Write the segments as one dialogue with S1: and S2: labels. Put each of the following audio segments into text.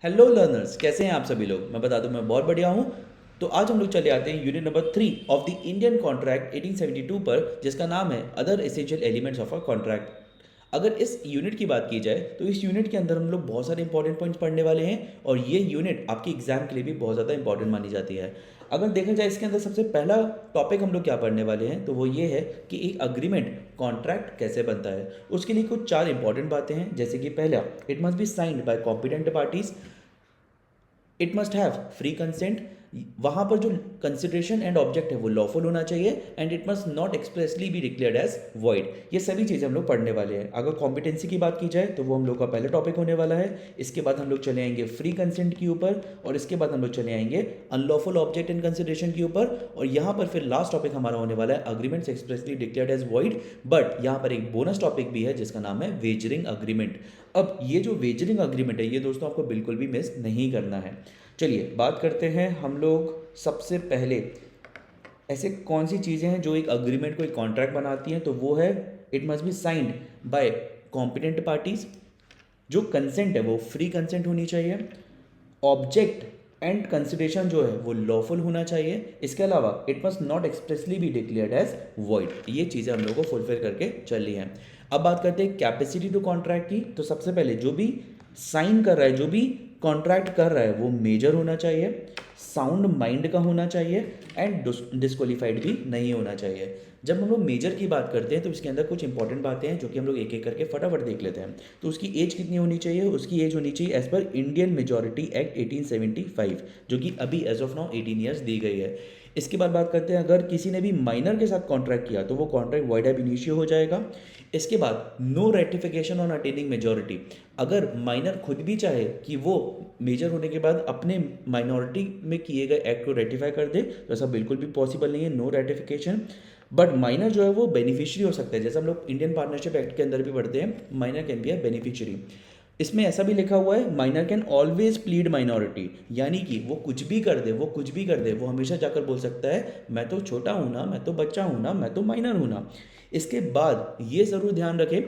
S1: Hello learners, कैसे हैं आप सभी लोग। मैं बता दूं, मैं बहुत बढ़िया हूं। तो आज हम लोग चले आते हैं unit number 3 of the Indian contract 1872 पर, जिसका नाम है other essential elements of a contract. अगर इस यूनिट की बात की जाए तो इस यूनिट के अंदर हम लोग बहुत सारे इंपॉर्टेंट पॉइंट्स पढ़ने वाले हैं और ये यूनिट आपकी एग्जाम के लिए भी बहुत ज़्यादा इंपॉर्टेंट मानी जाती है। अगर देखा जाए इसके अंदर सबसे पहला टॉपिक हम लोग क्या पढ़ने वाले हैं तो वो ये है कि एक अग्रीमेंट कॉन्ट्रैक्ट कैसे बनता है। उसके लिए कुछ चार इंपॉर्टेंट बातें हैं, जैसे कि पहला, it must be signed by competent parties. It must have free consent. वहाँ पर जो कंसिडरेशन एंड ऑब्जेक्ट है वो लॉफुल होना चाहिए। And it must not expressly be declared as void. ये सभी चीज़ें हम लोग पढ़ने वाले हैं। अगर कॉम्पिटेंसी की बात की जाए तो वो हम लोग का पहला टॉपिक होने वाला है। इसके बाद हम लोग चले आएंगे फ्री कंसेंट के ऊपर, और इसके बाद हम लोग चले आएंगे अनलॉफुल ऑब्जेक्ट एंड कंसिडरेशन के ऊपर, और यहाँ पर फिर लास्ट टॉपिक हमारा होने वाला है agreements expressly declared as void. But यहाँ पर एक बोनस टॉपिक भी है जिसका नाम है वेजरिंग अग्रीमेंट। अब ये जो वेजरिंग अग्रीमेंट है ये दोस्तों आपको बिल्कुल भी मिस नहीं करना है। चलिए बात करते हैं हम लोग सबसे पहले ऐसे कौन सी चीज़ें हैं जो एक अग्रीमेंट को एक कॉन्ट्रैक्ट बनाती हैं। तो वो है, it must be signed by competent parties. जो कंसेंट है वो फ्री कंसेंट होनी चाहिए। ऑब्जेक्ट एंड कंसिडरेशन जो है वो लॉफुल होना चाहिए। इसके अलावा it must not expressly be declared as void. ये चीज़ें हम लोग को फुलफिल करके चली हैं। अब बात करते हैं कैपेसिटी टू कॉन्ट्रैक्ट की। तो सबसे पहले जो भी साइन कर रहा है, जो भी कॉन्ट्रैक्ट कर रहा है, वो मेजर होना चाहिए, साउंड माइंड का होना चाहिए, एंड डिस्क्वालीफाइड भी नहीं होना चाहिए। जब हम लोग मेजर की बात करते हैं तो इसके अंदर कुछ इंपॉर्टेंट बातें हैं जो कि हम लोग एक एक करके फटाफट देख लेते हैं। तो उसकी एज कितनी होनी चाहिए? उसकी एज होनी चाहिए as per Indian majority act 1875, जो कि अभी एज ऑफ नाउ 18 ईयर्स दी गई है। इसके बाद बात करते हैं, अगर किसी ने भी माइनर के साथ कॉन्ट्रैक्ट किया तो वो कॉन्ट्रैक्ट वॉइड एब इनिशियो हो जाएगा। इसके बाद no ratification on attaining majority. अगर माइनर खुद भी चाहे कि वो मेजर होने के बाद अपने माइनॉरिटी में किए गए एक्ट को रेटिफाई कर दे तो ऐसा बिल्कुल भी पॉसिबल नहीं है, नो रेटिफिकेशन। बट माइनर जो है वो बेनिफिशियरी हो सकता है, जैसे हम लोग इंडियन पार्टनरशिप एक्ट के अंदर भी पढ़ते हैं, minor can be a beneficiary. इसमें ऐसा भी लिखा हुआ है, minor can always plead minority, यानी कि वो कुछ भी कर दे, वो कुछ भी कर दे, वो हमेशा जाकर बोल सकता है मैं तो छोटा हूँ ना, मैं तो बच्चा हूँ ना, मैं तो माइनर हूँ ना। इसके बाद ये ज़रूर ध्यान रखें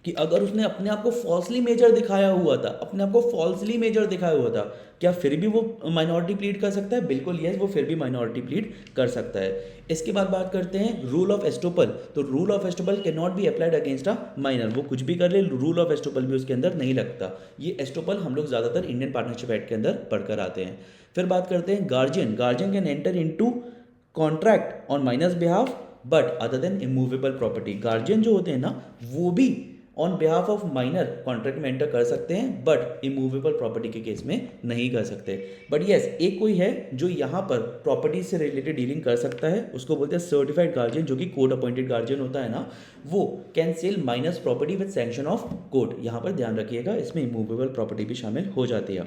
S1: कि अगर उसने अपने आप को फॉल्सली मेजर दिखाया हुआ था, अपने आप को फॉल्सली मेजर दिखाया हुआ था, क्या फिर भी वो माइनॉरिटी प्लीड कर सकता है? बिल्कुल यस, वो फिर भी माइनॉरिटी प्लीड कर सकता है। इसके बाद बात करते हैं रूल ऑफ एस्टोपल। तो rule of estoppel can not be applied against a minor. वो कुछ भी कर ले, रूल ऑफ एस्टोपल भी उसके अंदर नहीं लगता। ये एस्टोपल हम लोग ज़्यादातर इंडियन पार्टनरशिप एक्ट के अंदर पढ़कर आते हैं। फिर बात करते हैं guardian. Guardian can enter into contract on minor's behalf but other than immovable property. Guardian जो होते हैं ना, वो भी on behalf of minor contract में एंटर कर सकते हैं, बट इमूवेबल प्रॉपर्टी के केस में नहीं कर सकते। बट यस, एक कोई है जो यहाँ पर प्रॉपर्टी से रिलेटेड डीलिंग कर सकता है, उसको बोलते हैं सर्टिफाइड गार्जियन, जो कि कोर्ट अपॉइंटेड गार्जियन होता है ना, वो can sell minor's property with sanction of court. यहाँ पर ध्यान रखिएगा, इसमें इमूवेबल प्रॉपर्टी भी शामिल हो जाती है।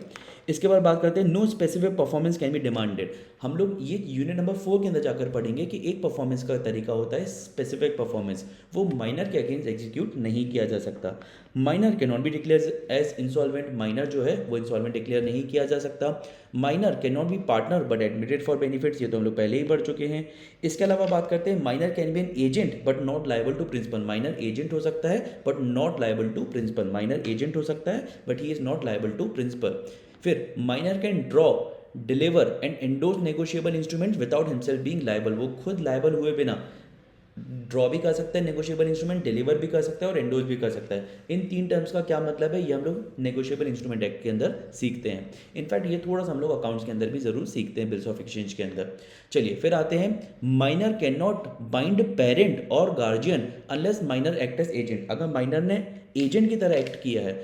S1: इसके बाद बात करते हैं no specific performance can be demanded. हम लोग ये यूनिट नंबर 4 के अंदर जाकर पढ़ेंगे कि एक परफॉर्मेंस का तरीका होता है स्पेसिफिक परफॉर्मेंस, वो माइनर के अगेंस्ट एग्जीक्यूट नहीं किया जा सकता। Minor can not be declare as insolvent. Minor जो है वो इंसॉल्वेंट डिक्लेयर नहीं किया जा सकता। Minor can not be partner but admitted for benefits, ये तो हम लोग पहले ही पढ़ चुके हैं। इसके अलावा बात करते हैं, minor can be an agent but not liable to principal. Minor agent हो सकता है but not liable to principal. Minor agent हो सकता है but he is not liable to principal. फिर minor can draw, deliver and endorse negotiable instrument without himself being liable. वो खुद liable हुए बिना ड्रॉ भी कर सकता है नेगोशिएबल इंस्ट्रूमेंट, डिलीवर भी कर सकता है और एंडोर्स भी कर सकता है। इन तीन टर्म्स का क्या मतलब है, ये हम लोग नेगोशिएबल इंस्ट्रूमेंट एक्ट के अंदर सीखते हैं। इनफैक्ट ये थोड़ा सा हम लोग अकाउंट्स के अंदर भी जरूर सीखते हैं, बिल्स ऑफ एक्सचेंज के अंदर। चलिए फिर आते हैं, minor can not bind parent और guardian unless minor act as agent. अगर माइनर ने एजेंट की तरह एक्ट किया है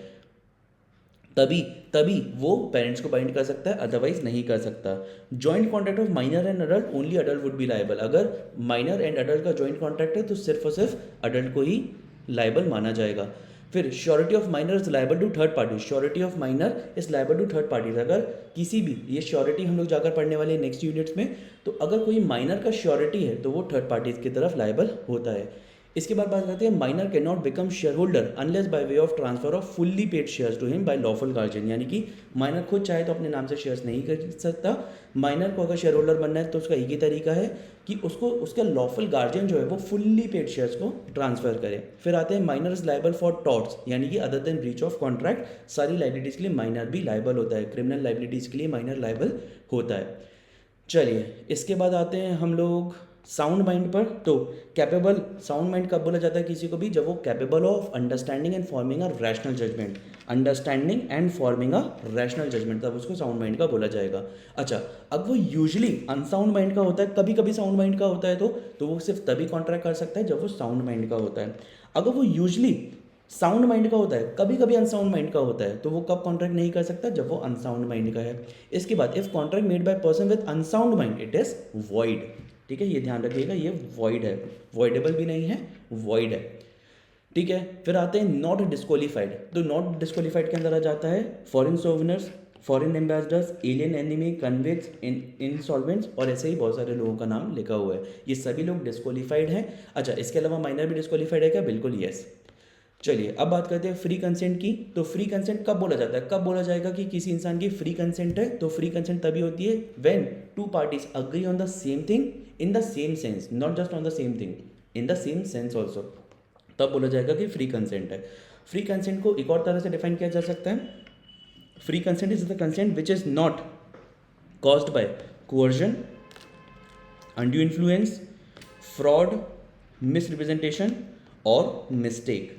S1: तभी तभी वो पेरेंट्स को बाइंड कर सकता है, अदरवाइज नहीं कर सकता। Joint contract of minor and adult, only adult would be liable. अगर माइनर एंड अडल्ट का जॉइंट कॉन्ट्रैक्ट है तो सिर्फ और सिर्फ अडल्ट को ही लायबल माना जाएगा। फिर surety of minor is liable to third party. Surety of minor is liable to third party. अगर किसी भी, ये श्योरिटी हम लोग जाकर पढ़ने वाले हैं नेक्स्ट यूनिट्स में, तो अगर कोई माइनर का श्योरिटी है तो वो थर्ड पार्टीज की तरफ लायबल होता है। इसके बाद बात करते हैं minor can not become share holder unless by way of transfer of fully paid shares to him by lawful guardian, यानी कि माइनर खुद चाहे तो अपने नाम से शेयर्स नहीं कर सकता। माइनर को अगर शेयर होल्डर बनना है तो उसका एक ही तरीका है कि उसको उसका लॉफुल गार्जियन जो है वो फुल्ली पेड शेयर्स को ट्रांसफर करे। फिर आते हैं minor is liable for torts, यानी कि other than breach of contract सारी लाइबिलिटीज के लिए माइनर भी लाइबल होता है, क्रिमिनल लाइबिलिटीज के लिए माइनर लाइबल होता है। चलिए इसके बाद आते हैं हम लोग साउंड माइंड पर। तो कैपेबल साउंड माइंड कब बोला जाता है किसी को भी, जब वो capable of understanding and forming a rational judgment, understanding and forming a rational judgment, तब उसको साउंड माइंड का बोला जाएगा। अच्छा, अब वो यूजुअली अनसाउंड माइंड का होता है, कभी कभी साउंड माइंड का होता है तो वो सिर्फ तभी कॉन्ट्रैक्ट कर सकता है जब वो साउंड माइंड का होता है। अगर वो यूजुअली साउंड माइंड का होता है, कभी कभी अनसाउंड माइंड का होता है, तो वो कब कॉन्ट्रैक्ट नहीं कर सकता, जब वो अनसाउंड माइंड का है। इसके बाद if contract made by person with unsound mind it is void. ठीक है, ये ध्यान रखिएगा, ये वॉइड है, वॉइडेबल भी नहीं है, वॉइड है। ठीक है, फिर आते हैं नॉट डिस्क्वालीफाइड। तो नॉट डिस्क्वालीफाइड के अंदर आ जाता है फॉरेन सोवनर्स, foreign ambassadors, alien enemy, convicts, insolvents, और ऐसे ही बहुत सारे लोगों का नाम लिखा हुआ है, ये सभी लोग डिस्क्वालीफाइड हैं। अच्छा, इसके अलावा माइनर भी डिस्क्वालीफाइड है क्या? बिल्कुल यस। चलिए अब बात करते हैं फ्री कंसेंट की। तो फ्री कंसेंट कब बोला जाता है, कब बोला जाएगा कि किसी इंसान की फ्री कंसेंट है? तो फ्री कंसेंट तभी होती है when two parties agree on the same thing in the same sense, not just on the same thing, in the same sense also, तब बोला जाएगा कि फ्री कंसेंट है। फ्री कंसेंट को एक और तरह से डिफाइन किया जा सकता है, free consent is the consent which is not caused by coercion, undue influence, fraud, misrepresentation और मिस्टेक।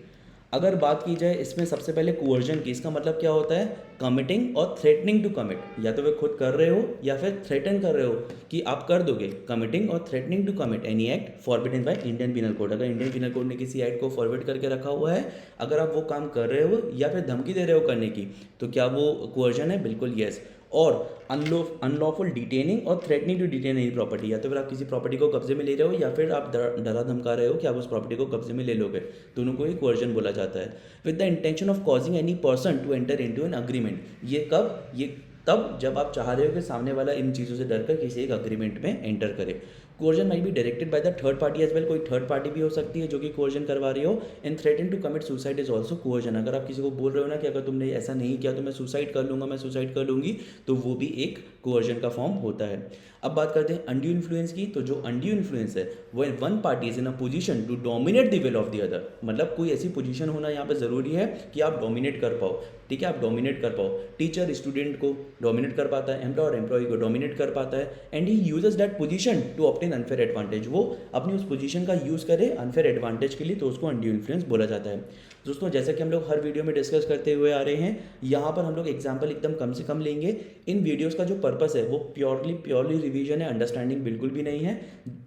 S1: अगर बात की जाए इसमें सबसे पहले कोअर्जन की, इसका मतलब क्या होता है? कमिटिंग और थ्रेटनिंग टू कमिट, या तो वे खुद कर रहे हो या फिर थ्रेटन कर रहे हो कि आप कर दोगे। कमिटिंग और threatening to commit any act forbidden by Indian penal code, अगर इंडियन पिनल कोड ने किसी एक्ट को फॉरवर्ड करके रखा हुआ है, अगर आप वो काम कर रहे हो या फिर धमकी दे रहे हो करने की, तो क्या वो कोअर्जन है? बिल्कुल यस। और अनलॉफुल डिटेनिंग और threatening to detain any property, या तो फिर आप किसी प्रॉपर्टी को कब्जे में ले रहे हो या फिर आप डरा धमका रहे हो कि आप उस प्रॉपर्टी को कब्जे में ले लोगे, दोनों को ही कोअर्जन बोला जाता है। With the intention of causing any person to enter into an agreement, ये कब? ये तब जब आप चाह रहे हो कि सामने वाला इन चीज़ों से डरकर किसी एक अग्रीमेंट में एंटर करे। Coercion might be directed by the third party as well, कोई थर्ड पार्टी भी हो सकती है जो कि कोर्जन करवा रही हो। And threaten to commit suicide is also coercion, अगर आप किसी को बोल रहे हो ना कि अगर तुमने ऐसा नहीं किया तो मैं सुसाइड कर लूँगा, मैं सुसाइड कर लूँगी, तो वो भी एक कोर्जन का फॉर्म होता है। अब बात करते हैं अनड्यू इन्फ्लुएंस की। तो जो अनड्यू इन्फ्लुएंस है वो one party is in a position to dominate the will of the other, मतलब कोई ऐसी पोजीशन होना यहाँ पे ज़रूरी है कि आप डोमिनेट कर पाओ। ठीक है, आप डोमिनेट कर पाओ। टीचर स्टूडेंट को डोमिनेट कर पाता है, एम्प्लॉयर एम्प्लॉय को डोमिनेट कर पाता है, and he uses that position to obtain unfair advantage, वो अपनी उस पोजीशन का यूज़ करे अनफेयर एडवांटेज के लिए, तो उसको अनड्यू इन्फ्लुएंस बोला जाता है। दोस्तों जैसा कि हम लोग हर वीडियो में डिस्कस करते हुए आ रहे हैं, यहाँ पर हम लोग एग्जाम्पल एकदम कम से कम लेंगे। इन वीडियोस का जो पर्पस है वो प्योरली रिवीजन है, अंडरस्टैंडिंग बिल्कुल भी नहीं है।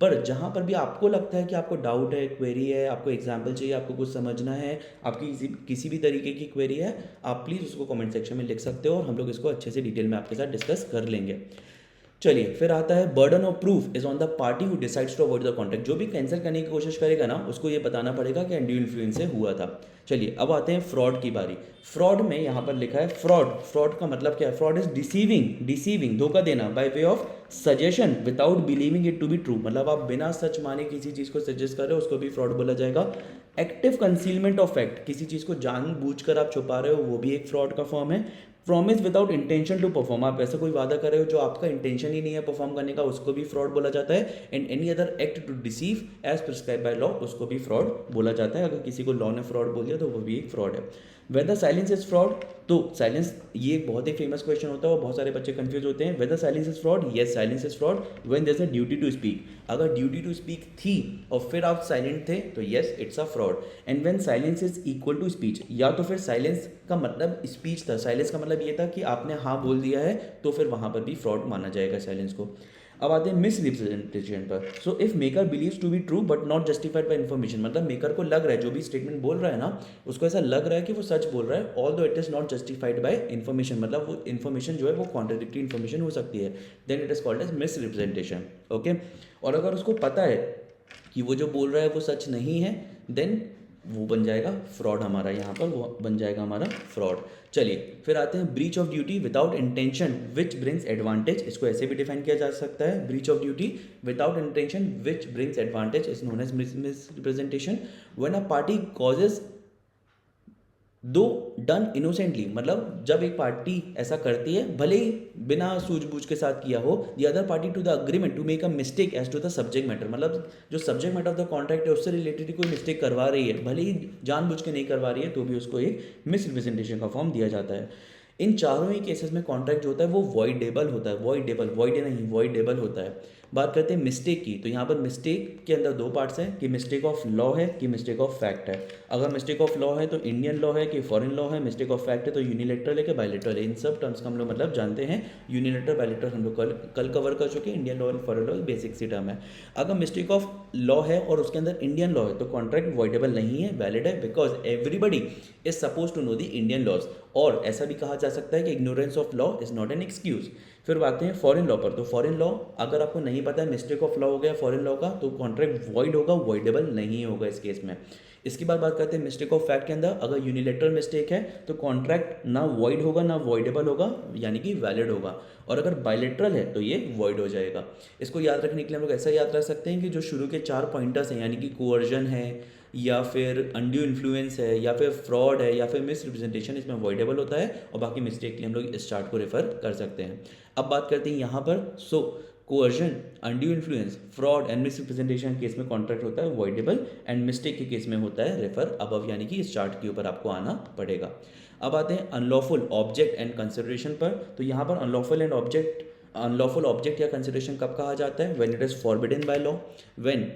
S1: पर जहाँ पर भी आपको लगता है कि आपको डाउट है, क्वेरी है, आपको एग्जाम्पल चाहिए, आपको कुछ समझना है, आपकी किसी भी तरीके की क्वेरी है, आप प्लीज़ उसको कमेंट सेक्शन में लिख सकते हो और हम लोग इसको अच्छे से डिटेल में आपके साथ डिस्कस कर लेंगे। चलिए फिर आता है burden of proof is on the party who decides to avoid the contract, जो भी कैंसिल करने की कोशिश करेगा ना उसको ये बताना पड़ेगा कि अनड्यू इन्फ्लुएंस से हुआ था। चलिए अब आते हैं फ्रॉड की बारी। फ्रॉड में यहाँ पर लिखा है फ्रॉड का मतलब क्या है? फ्रॉड इज डिसीविंग, धोखा देना, by way of suggestion without believing it to be true, मतलब आप बिना सच माने किसी चीज़ को सजेस्ट कर रहे हो, उसको भी फ्रॉड बोला जाएगा। एक्टिव कंसीलमेंट ऑफ फैक्ट, किसी चीज़ को जानबूझकर आप छुपा रहे हो, वो भी एक फ्रॉड का फॉर्म है। Promise without intention to perform, आप ऐसा कोई वादा कर रहे हो जो आपका इंटेंशन ही नहीं है परफॉर्म करने का, उसको भी फ्रॉड बोला जाता है। And any other act to deceive as prescribe by law, उसको भी फ्रॉड बोला जाता है। अगर किसी को लॉ ने फ्रॉड बोल दिया तो वो भी एक फ्रॉड है। वेदर साइलेंस इज फ्रॉड, तो साइलेंस ये एक बहुत ही फेमस क्वेश्चन होता है और बहुत सारे बच्चे कंफ्यूज होते हैं। Whether silence is fraud, yes silence is fraud when there is a duty to speak, अगर ड्यूटी टू स्पीक थी और फिर आप साइलेंट थे तो yes it's a fraud. And when silence is equal to speech, या तो फिर साइलेंस का मतलब स्पीच था, साइलेंस का मतलब ये था कि आपने हाँ बोल दिया है, तो फिर वहाँ पर भी फ्रॉड माना जाएगा साइलेंस को। अब आते हैं मिस रिप्रेजेंटेशन पर। So if maker believes to be true but not justified by information, मतलब मेकर को लग रहा है, जो भी स्टेटमेंट बोल रहा है ना, उसको ऐसा लग रहा है कि वो सच बोल रहा है, ऑल दो it is not justified by information, मतलब वो इन्फॉर्मेशन जो है वो कॉन्ट्राडिक्टरी इन्फॉर्मेशन हो सकती है, then it is called as misrepresentation. Okay, और अगर उसको पता है कि वो जो बोल रहा है वो सच नहीं है, देन वो बन जाएगा फ्रॉड हमारा, यहाँ पर वो बन जाएगा हमारा फ्रॉड। चलिए फिर आते हैं breach of duty without intention which brings advantage. इसको ऐसे भी डिफाइन किया जा सकता है, breach of duty without intention which brings advantage is known as misrepresentation. When a party causes though done innocently, मतलब जब एक पार्टी ऐसा करती है भले ही बिना सूझबूझ के साथ किया हो, the other party to the agreement to make a mistake as to the subject matter, मतलब जो subject matter of the contract है उससे रिलेटेड कोई मिस्टेक करवा रही है, भले ही जानबूझ के नहीं करवा रही है, तो भी उसको एक मिसरिप्रेजेंटेशन का फॉर्म दिया जाता है। इन चारों ही केसेस में कॉन्ट्रैक्ट जो होता है वो वॉइडेबल होता है, वॉइड नहीं वॉइडेबल होता है। बात करते हैं मिस्टेक की, तो यहाँ पर मिस्टेक के अंदर दो पार्ट्स हैं कि मिस्टेक ऑफ लॉ है कि मिस्टेक ऑफ फैक्ट है। अगर मिस्टेक ऑफ लॉ है तो इंडियन लॉ है कि फॉरेन लॉ है, मिस्टेक ऑफ फैक्ट है तो यूनिलेटरल है कि बायलेटरल है। इन सब टर्म्स का हम लोग मतलब जानते हैं, यूनिलेटरल बायलेटरल हम लोग कल कवर कर चुके हैं, Indian law and foreign law basic सी टर्म है। अगर मिस्टेक ऑफ लॉ है और उसके अंदर इंडियन लॉ है तो कॉन्ट्रैक्ट वॉइडेबल नहीं है, वैलिड है, because everybody is suppose to know the Indian laws. और ऐसा भी कहा जा सकता है कि ignorance of law is not an excuse. फिर आते हैं फॉरेन लॉ पर, तो फॉरेन लॉ अगर आपको नहीं पता है मिस्टेक ऑफ लॉ हो गया फॉरेन लॉ का, तो कॉन्ट्रैक्ट वॉइड होगा, वॉइडेबल नहीं होगा इस केस में। इसके बाद बात करते हैं मिस्टेक ऑफ फैक्ट के अंदर, अगर यूनिलेटरल मिस्टेक है तो कॉन्ट्रैक्ट ना वॉइड होगा ना वॉइडेबल होगा, यानी कि वैलिड होगा। और अगर बायलेटरल है तो ये वॉइड हो जाएगा। इसको याद रखने के लिए हम लोग ऐसा याद रख सकते हैं कि जो शुरू के 4 पॉइंटर्स हैं, यानी कि कोअर्जन है या फिर अनड्यू इन्फ्लुएंस है या फिर फ्रॉड है या फिर मिस रिप्रेजेंटेशन, इसमें वॉइडेबल होता है, और बाकी मिस्टेक के लिए हम लोग इस चार्ट को रेफर कर सकते हैं। अब बात करते हैं यहाँ पर, so coercion, undue influence, fraud and misrepresentation case में कॉन्ट्रैक्ट होता है वॉइडेबल, एंड मिस्टेक के केस में होता है रेफर अबव, यानी कि इस चार्ट के ऊपर आपको आना पड़ेगा। अब आते हैं अनलॉफुल ऑब्जेक्ट एंड कंसिडरेशन पर, तो यहाँ पर अनलॉफुल ऑब्जेक्ट या कंसिडरेशन कब कहा जाता है, when it is forbidden by law, when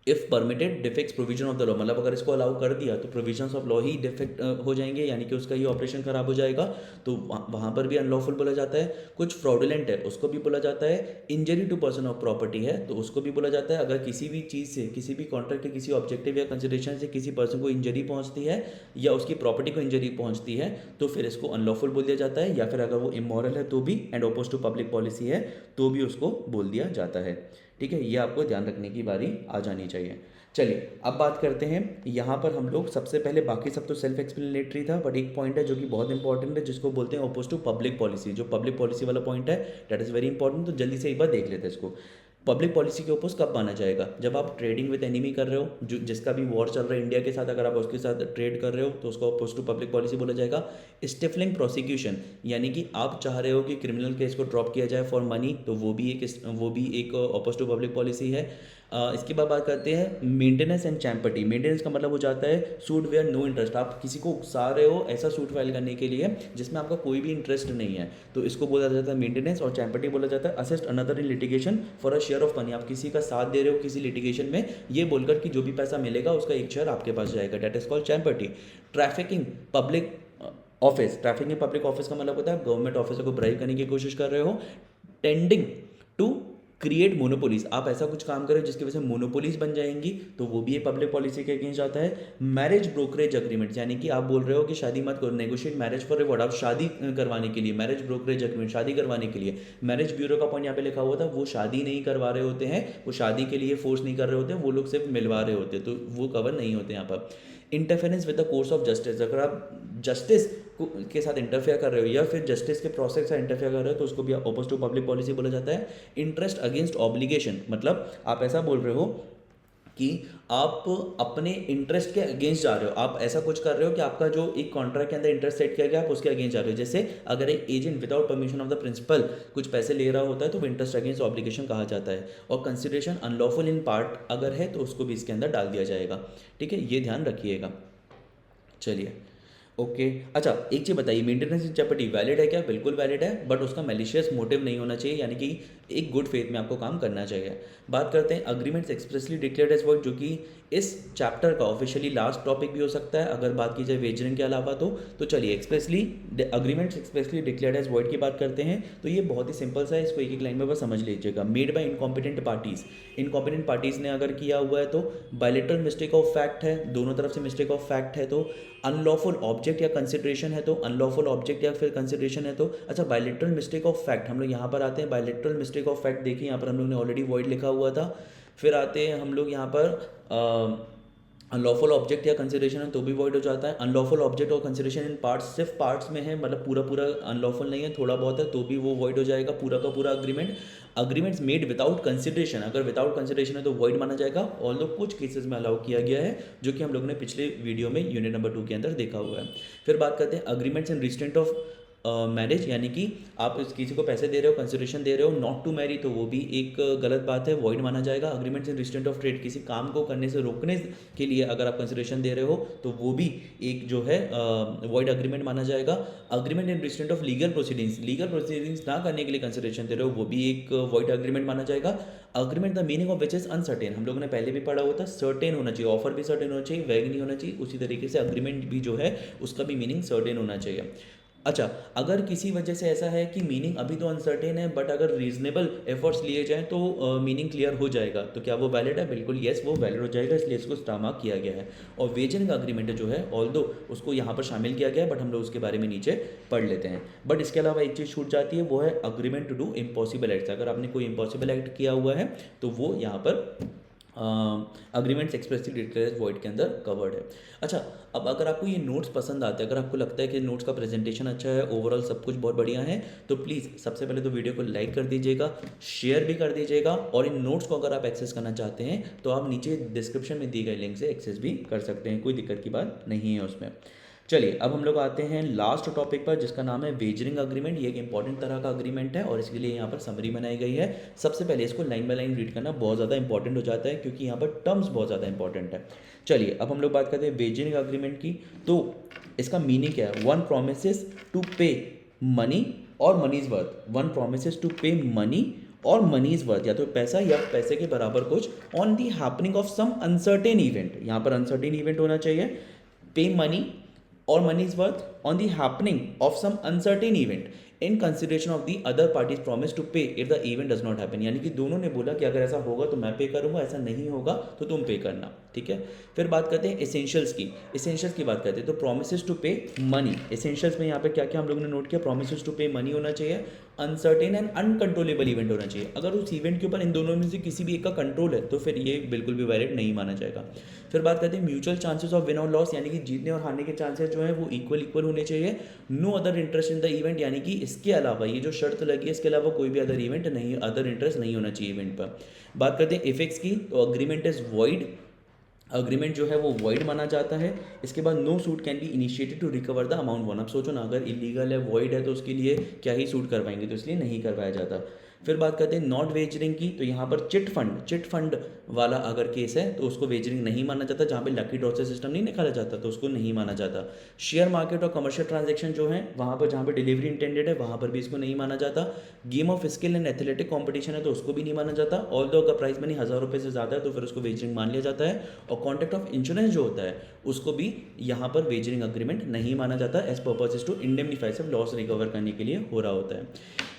S1: if permitted defects provision of the law, मतलब अगर इसको अलाउ कर दिया तो provisions of law he defect हो जाएंगे, यानी कि उसका ही ऑपरेशन खराब हो जाएगा, तो वहाँ पर भी अनलॉफुल बोला जाता है। कुछ फ्रॉडुलेंट है उसको भी बोला जाता है। Injury to person of property है तो उसको भी बोला जाता है, अगर किसी भी चीज़ से, किसी भी कॉन्ट्रैक्ट के किसी ऑब्जेक्टिव या कंसिडरेशन से किसी पर्सन को इंजरी पहुँचती है या उसकी प्रॉपर्टी को इंजरी पहुँचती है तो फिर इसको अनलॉफुल बोल दिया जाता है, या फिर अगर वो इमोरल है तो भी, and oppose to public policy है तो भी उसको बोल दिया जाता है। ठीक है, ये आपको ध्यान रखने की बारी आ जानी चाहिए। चलिए अब बात करते हैं, यहाँ पर हम लोग सबसे पहले, बाकी सब तो सेल्फ एक्सप्लेनेटरी था, बट एक पॉइंट है जो कि बहुत इंपॉर्टेंट है जिसको बोलते हैं अपोज टू पब्लिक पॉलिसी। जो पब्लिक पॉलिसी वाला पॉइंट है दैट इज़ वेरी इंपॉर्टेंट, तो जल्दी से एक बार देख लेते हैं इसको। पब्लिक पॉलिसी के ओपोज कब माना जाएगा, जब आप ट्रेडिंग विद एनिमी कर रहे हो, जो जिसका भी वॉर चल रहा है इंडिया के साथ, अगर आप उसके साथ ट्रेड कर रहे हो तो उसको अपोज टू पब्लिक पॉलिसी बोला जाएगा। स्टिफलिंग प्रोसिक्यूशन, यानी कि आप चाह रहे हो कि क्रिमिनल केस को ड्रॉप किया जाए फॉर मनी, तो वो भी एक अपोज टू पब्लिक पॉलिसी है। इसके बाद बात करते हैं मेंटेनेंस एंड चैम्पर्टी। मेंटेनेंस का मतलब हो जाता है सूट वेयर नो इंटरेस्ट, आप किसी को उकसा रहे हो ऐसा सूट फाइल करने के लिए जिसमें आपका कोई भी इंटरेस्ट नहीं है, तो इसको बोला जाता है मेंटेनेंस। और चैम्पर्टी बोला जाता है assist another in litigation for a share of money, आप किसी का साथ दे रहे हो किसी लिटिगेशन में, ये बोलकर कि जो भी पैसा मिलेगा उसका एक शेयर आपके पास जाएगा, that is called champerty. Trafficking public office, trafficking public office का मतलब होता है गवर्नमेंट ऑफिसर को ब्राइब करने की कोशिश कर रहे हो। टेंडिंग टू क्रिएट मोनोपोलीज, आप ऐसा कुछ काम करें जिसकी वजह से मोनोपोलीज बन जाएंगी, तो वो भी ये पब्लिक पॉलिसी के अगेंस्ट आता है। मैरिज ब्रोकरेज अग्रीमेंट, यानी कि आप बोल रहे हो कि शादी मत करो, नेगोशिएट मैरिज फॉर रिवॉर्ड, आप शादी करवाने के लिए, मैरिज ब्रोकरेज अग्रीमेंट शादी करवाने के लिए। मैरिज ब्यूरो का पॉइंट यहाँ पे लिखा हुआ था, वो शादी नहीं करवा रहे होते हैं, वो शादी के लिए फोर्स नहीं कर रहे होते, वो लोग सिर्फ मिलवा रहे होते, तो वो कवर नहीं होते यहाँ पर। Interference with the course of justice, अगर आप जस्टिस के साथ इंटरफेयर कर रहे हो या फिर जस्टिस के प्रोसेस से इंटरफेयर कर रहे हो तो उसको भी अपोज टू पब्लिक पॉलिसी बोला जाता है। इंटरेस्ट अगेंस्ट ऑब्लिगेशन, मतलब आप ऐसा बोल रहे हो कि आप अपने इंटरेस्ट के अगेंस्ट जा रहे हो, आप ऐसा कुछ कर रहे हो कि आपका जो एक कॉन्ट्रैक्ट के अंदर इंटरेस्ट सेट किया गया आप उसके अगेंस्ट जा रहे हो। जैसे अगर एक agent without permission of the principal कुछ पैसे ले रहा होता है तो वो इंटरेस्ट अगेंस्ट ऑब्लिगेशन कहा जाता है। और कंसिडरेशन अनलॉफुल इन पार्ट अगर है तो उसको भी इसके अंदर डाल दिया जाएगा। ठीक है, ये ध्यान रखिएगा। चलिए ओके अच्छा, एक चीज़ बताइए, मेंटेनेंस इन चैप्टी वैलिड है क्या? बिल्कुल वैलिड है, बट उसका मैलिशियस मोटिव नहीं होना चाहिए, यानी कि एक गुड फेथ में आपको काम करना चाहिए। बात करते हैं agreements expressly declared as void, जो कि इस चैप्टर का ऑफिशियली लास्ट टॉपिक भी हो सकता है अगर बात की जाए वेजरिंग के अलावा तो चलिए expressly agreements expressly declared as void की बात करते हैं। तो ये बहुत ही सिंपल सा है, इसको एक एक लाइन में बस समझ लीजिएगा। Made by incompetent parties, incompetent parties ने अगर किया हुआ है तो बायलेटरल मिस्टेक ऑफ फैक्ट है, दोनों तरफ से मिस्टेक ऑफ फैक्ट है, तो अनलॉफुल ऑब्जेक्ट या कंसिडरेशन है, तो अनलॉफुल ऑब्जेक्ट या फिर कंसिडरेशन है तो अच्छा बायलेटरल मिस्टेक ऑफ फैक्ट, हम लोग यहाँ पर आते हैं बायलेटरल मिस्टेक ऑफ फैक्ट। देखिए यहाँ पर हम लोग ने ऑलरेडी वॉइड लिखा हुआ था। फिर आते हैं हम लोग यहाँ पर अनलॉफुल ऑब्जेक्ट या कंसिडरेशन है तो भी वॉइड हो जाता है। अनलॉफुल ऑब्जेक्ट और कंसिडरेशन इन पार्ट्स, सिर्फ पार्ट्स में है, मतलब पूरा पूरा अनलॉफुल नहीं है, थोड़ा बहुत है, तो भी वो वॉइड हो जाएगा पूरा का पूरा agreement. Agreements made without consideration, अगर विदाउट कंसिडरेशन है तो वॉइड माना जाएगा, ऑल्दो कुछ केसेस में अलाउ किया गया है, जो कि हम लोगों ने पिछले वीडियो में यूनिट नंबर 2 के अंदर देखा हुआ है। फिर बात करते हैं agreements in restraint of marriage, यानी कि आप किसी को पैसे दे रहे हो, कंसिडरेशन दे रहे हो नॉट टू मैरी, तो वो भी एक गलत बात है, वॉइड माना जाएगा। Agreements in restraint of trade, किसी काम को करने से रोकने के लिए अगर आप कंसिडरेशन दे रहे हो तो वो भी एक जो है वॉइड अग्रीमेंट माना जाएगा। Agreement in restraint of legal proceedings ना करने के लिए कंसिडरेशन दे रहे हो, वो भी एक वॉइड अग्रीमेंट माना जाएगा। Agreement the meaning of which is uncertain, हम लोगों ने पहले भी पढ़ा हुआ था, सर्टेन होना चाहिए, ऑफर भी सर्टेन होना चाहिए, वैग नहीं होना चाहिए। उसी तरीके से अग्रीमेंट भी जो है उसका भी मीनिंग सर्टेन होना चाहिए। अच्छा, अगर किसी वजह से ऐसा है कि मीनिंग अभी तो अनसर्टेन है, बट अगर रीजनेबल एफर्ट्स लिए जाएं तो मीनिंग क्लियर हो जाएगा, तो क्या वो वैलिड है? बिल्कुल यस, वो वैलिड हो जाएगा, इसलिए इसको स्टार मार्क किया गया है। और वेजन का अग्रीमेंट जो है, ऑल्दो उसको यहाँ पर शामिल किया गया है, बट हम लोग उसके बारे में नीचे पढ़ लेते हैं। बट इसके अलावा एक चीज़ छूट जाती है, वो है agreement to do impossible acts. अगर आपने कोई इम्पॉसिबल एक्ट किया हुआ है तो वो यहाँ पर अग्रीमेंट्स एक्सप्रेसली डिक्लेयर वॉइड के अंदर कवर्ड है। अच्छा, अब अगर आपको ये नोट्स पसंद आते हैं, अगर आपको लगता है कि नोट्स का प्रेजेंटेशन अच्छा है, ओवरऑल सब कुछ बहुत बढ़िया है, तो प्लीज़ सबसे पहले तो वीडियो को लाइक कर दीजिएगा, शेयर भी कर दीजिएगा, और इन नोट्स को अगर आप एक्सेस करना चाहते हैं तो आप नीचे डिस्क्रिप्शन में दी गई लिंक से एक्सेस भी कर सकते हैं, कोई दिक्कत की बात नहीं है उसमें। चलिए अब हम लोग आते हैं लास्ट टॉपिक पर, जिसका नाम है वेजरिंग अग्रीमेंट। ये एक इंपॉर्टेंट तरह का अग्रीमेंट है और इसके लिए यहाँ पर समरी बनाई गई है। सबसे पहले इसको लाइन बाय लाइन रीड करना बहुत ज़्यादा इंपॉर्टेंट हो जाता है, क्योंकि यहाँ पर टर्म्स बहुत ज़्यादा इंपॉर्टेंट है। चलिए अब हम लोग बात करते हैं वेजरिंग अग्रीमेंट की। तो इसका मीनिंग क्या है? वन प्रोमिसेस टू पे मनी और मनीज वर्थ, वन प्रोमिसेस टू पे मनी और मनीज वर्थ, या तो पैसा या पैसे के बराबर कुछ, on the happening of some uncertain event, यहाँ पर अनसर्टेन इवेंट होना चाहिए, pay money or money is worth on the happening of some uncertain event in consideration of the other party's promise to pay if the event does not happen। यानी कि दोनों ने बोला कि अगर ऐसा होगा तो मैं पे करूंगा, ऐसा नहीं होगा तो तुम पे करना, ठीक है। फिर बात करते हैं एसेंशियल्स की। एसेंशियल्स की बात करते हैं तो प्रोमिसेस टू पे मनी, एसेंशियल्स में यहाँ पे क्या क्या हम लोगों ने नोट किया? प्रोमिसेस टू पे मनी होना चाहिए, अनसर्टेन एंड अनकंट्रोलेबल इवेंट होना चाहिए। अगर उस इवेंट के ऊपर इन दोनों में से किसी भी एक का कंट्रोल है तो फिर ये बिल्कुल भी वैलिड नहीं माना जाएगा। फिर बात करते हैं म्यूचुअल चांसेस ऑफ विन और लॉस, यानी कि जीतने और हारने के चांसेस जो है वो इक्वल होने चाहिए। No other interest in the event, यानी कि इसके अलावा, ये जो शर्त लगी है, इसके अलावा कोई भी अदर इवेंट नहीं, अदर इंटरेस्ट नहीं होना चाहिए इवेंट पर। बात करते हैं इफेक्ट्स की, तो अग्रीमेंट इज वॉइड, अग्रीमेंट जो है वो वॉइड माना जाता है। इसके बाद no suit can be initiated to recover the amount won. अब सोचो ना, अगर इलीगल है, वॉइड है, तो उसके लिए क्या ही सूट करवाएंगे, तो इसलिए नहीं करवाया जाता। फिर बात करते हैं नॉट वेजरिंग की, तो यहाँ पर चिट फंड वाला अगर केस है तो उसको वेजरिंग नहीं माना जाता, जहाँ पे लकी ड्रॉ से सिस्टम नहीं निकाला जाता तो उसको नहीं माना जाता। शेयर मार्केट और कमर्शियल ट्रांजेक्शन जो है वहाँ पर, जहाँ पे डिलीवरी इंटेंडेड है, वहाँ पर भी इसको नहीं माना जाता। Game of skill and athletic competition है तो उसको भी नहीं माना जाता, ऑल्दो अगर प्राइस मनी 1000 रुपये से ज़्यादा है तो फिर उसको वेजरिंग मान लिया जाता है। और कॉन्ट्रैक्ट ऑफ इंश्योरेंस जो होता है उसको भी यहाँ पर वेजरिंग अग्रीमेंट नहीं माना जाता, एज पर्पज टू इंडेमनीफाई, सब लॉस रिकवर करने के लिए हो रहा होता है।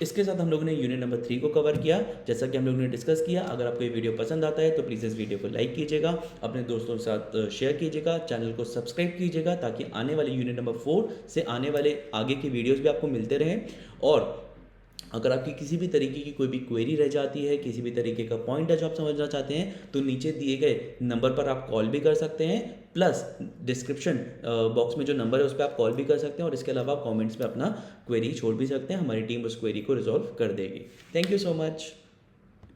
S1: इसके साथ हम लोगों ने यूनिट नंबर 3 को कवर किया, जैसा कि हम लोगों ने डिस्कस किया। अगर आपको ये वीडियो पसंद आता है तो प्लीज़ इस वीडियो को लाइक कीजिएगा, अपने दोस्तों के साथ शेयर कीजिएगा, चैनल को सब्सक्राइब कीजिएगा, ताकि आने वाले यूनिट नंबर 4 से आने वाले आगे के वीडियोस भी आपको मिलते रहें। और अगर आपकी किसी भी तरीके की कोई भी क्वेरी रह जाती है, किसी भी तरीके का पॉइंट है जो आप समझना चाहते हैं, तो नीचे दिए गए नंबर पर आप कॉल भी कर सकते हैं, प्लस डिस्क्रिप्शन बॉक्स में जो नंबर है उस पर आप कॉल भी कर सकते हैं, और इसके अलावा आप कमेंट्स में अपना क्वेरी छोड़ भी सकते हैं, हमारी टीम उस क्वेरी को रिजॉल्व कर देगी। Thank you so much.